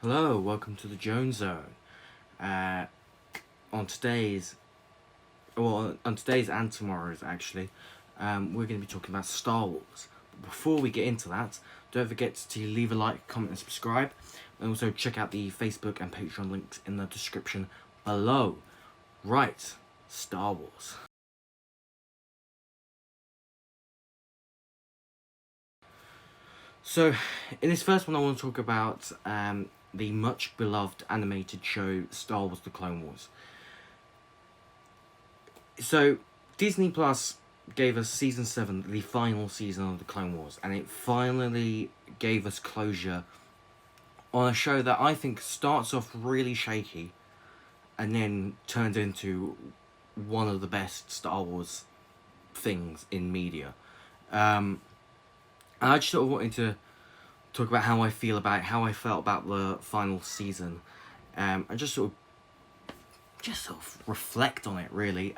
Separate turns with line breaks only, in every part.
Hello, welcome to the Jones Zone. Uh, on today's, on today's and tomorrow's actually, we're going to be talking about Star Wars. But before we get into that, don't forget to leave a like, comment, and subscribe, and also check out the Facebook and Patreon links in the description below. Right, Star Wars. So, in this first one, I want to talk about the much beloved animated show Star Wars: The Clone Wars. So, Disney Plus gave us season 7, the final season of the Clone Wars, and it finally gave us closure on a show that I think starts off really shaky and then turns into one of the best Star Wars things in media. And I just sort of wanted to talk about how I feel about it, how I felt about the final season, and just sort of reflect on it really.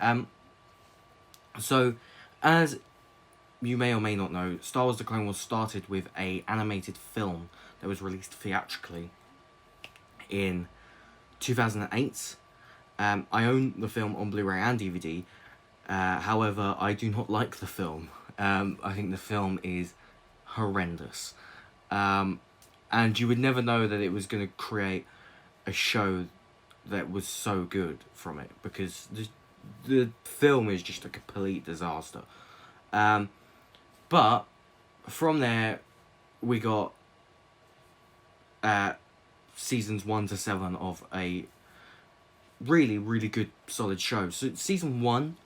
So, as you may or may not know, Star Wars: The Clone Wars started with a animated film that was released theatrically in 2008. I own the film on Blu-ray and DVD. However, I do not like the film. I think the film is horrendous. And you would never know that it was going to create a show that was so good from it, because the film is just a complete disaster. But from there, we got seasons 1 to 7 of a really, really good, solid show. So season 1,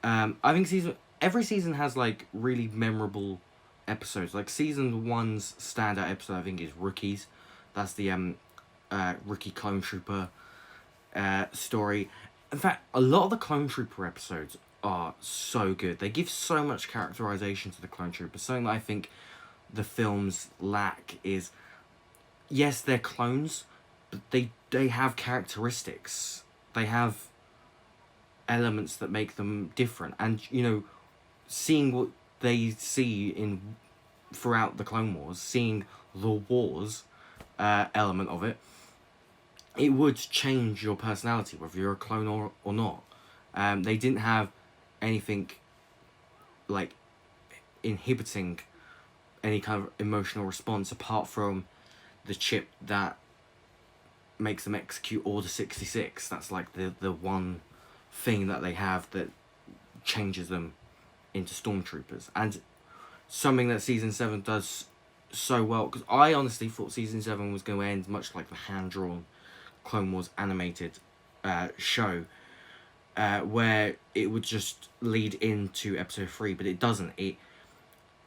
I think every season has like really memorable episodes. Like season 1's standout episode, I think, is Rookies. That's the Rookie Clone Trooper story. In fact, a lot of the Clone Trooper episodes are so good. They give so much characterization to the Clone Troopers. Something that I think the films lack is, yes, they're clones, but they have characteristics. They have elements that make them different. And, seeing what they see throughout the Clone Wars, seeing the wars element of it, it would change your personality, whether you're a clone or not. They didn't have anything like inhibiting any kind of emotional response apart from the chip that makes them execute Order 66. That's like the one thing that they have that changes them into stormtroopers. And something that season 7 does so well, because I honestly thought season 7 was going to end much like the hand-drawn Clone Wars animated show, where it would just lead into episode 3, but it doesn't. It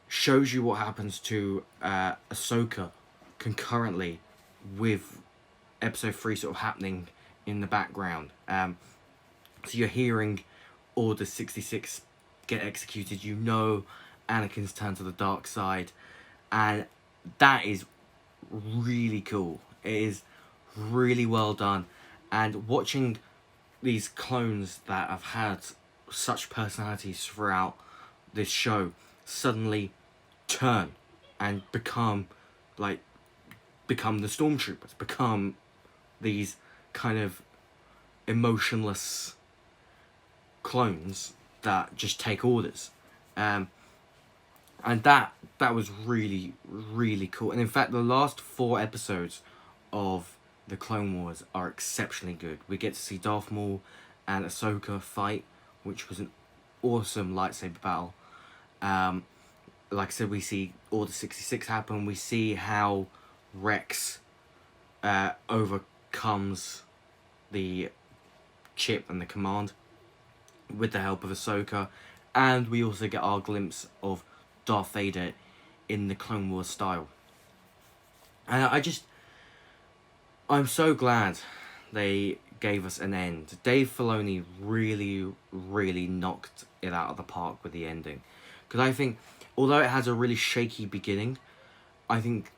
shows you what happens to Ahsoka concurrently with episode 3 sort of happening in the background. So you're hearing Order 66 get executed, Anakin's turned to the dark side, and that is really cool. It is really well done, and watching these clones that have had such personalities throughout this show suddenly turn and become the stormtroopers, become these kind of emotionless clones that just take orders, and that was really, really cool. And in fact, the last 4 episodes of the Clone Wars are exceptionally good. We get to see Darth Maul and Ahsoka fight, which was an awesome lightsaber battle. Like I said, we see Order 66 happen. We see how Rex overcomes the chip and the command with the help of Ahsoka. And we also get our glimpse of Darth Vader in the Clone Wars style. And I'm so glad they gave us an end. Dave Filoni really, really knocked it out of the park with the ending. Because I think, although it has a really shaky beginning, I think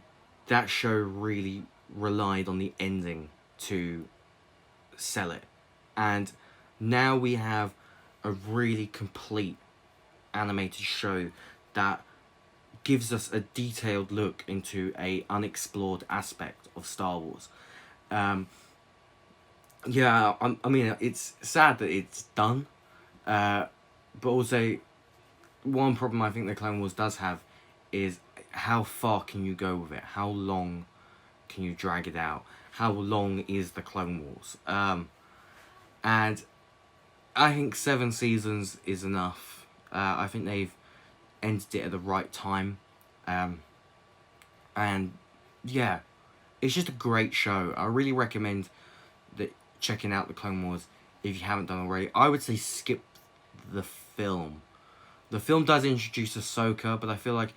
that show really relied on the ending to sell it. And now we have a really complete animated show that gives us a detailed look into a unexplored aspect of Star Wars. Um, yeah, I mean, it's sad that it's done, but also one problem I think the Clone Wars does have is how far can you go with it? How long can you drag it out? How long is the Clone Wars? And I think 7 seasons is enough. I think they've ended it at the right time. And yeah, it's just a great show. I really recommend that checking out the Clone Wars if you haven't done already. I would say skip the film. The film does introduce Ahsoka, but I feel like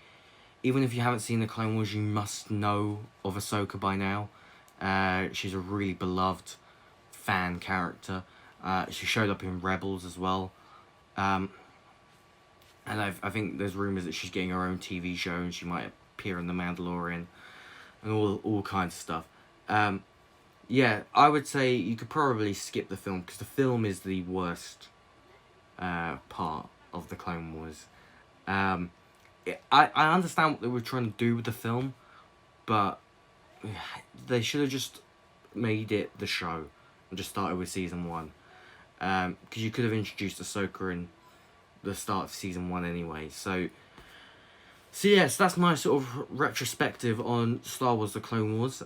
even if you haven't seen the Clone Wars, you must know of Ahsoka by now. She's a really beloved fan character. She showed up in Rebels as well. And I think there's rumours that she's getting her own TV show and she might appear in The Mandalorian and all kinds of stuff. Yeah, I would say you could probably skip the film because the film is the worst part of the Clone Wars. I understand what they were trying to do with the film, but they should have just made it the show and just started with season 1. Because you could have introduced Ahsoka in the start of season 1 anyway. So yes, that's my sort of retrospective on Star Wars: The Clone Wars.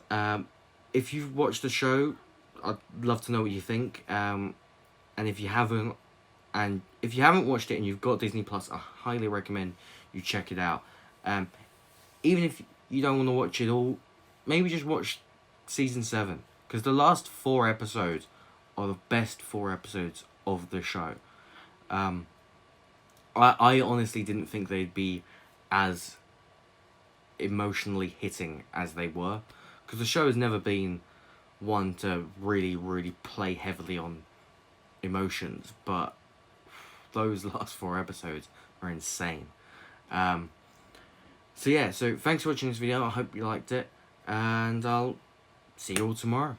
If you've watched the show, I'd love to know what you think. And if you haven't watched it and you've got Disney Plus, I highly recommend you check it out. Even if you don't want to watch it all, maybe just watch season 7 because the last 4 episodes are the best 4 episodes of the show. I honestly didn't think they'd be as emotionally hitting as they were because the show has never been one to really play heavily on emotions, but those last 4 episodes are insane. So thanks for watching this video. I hope you liked it, and I'll see you all tomorrow.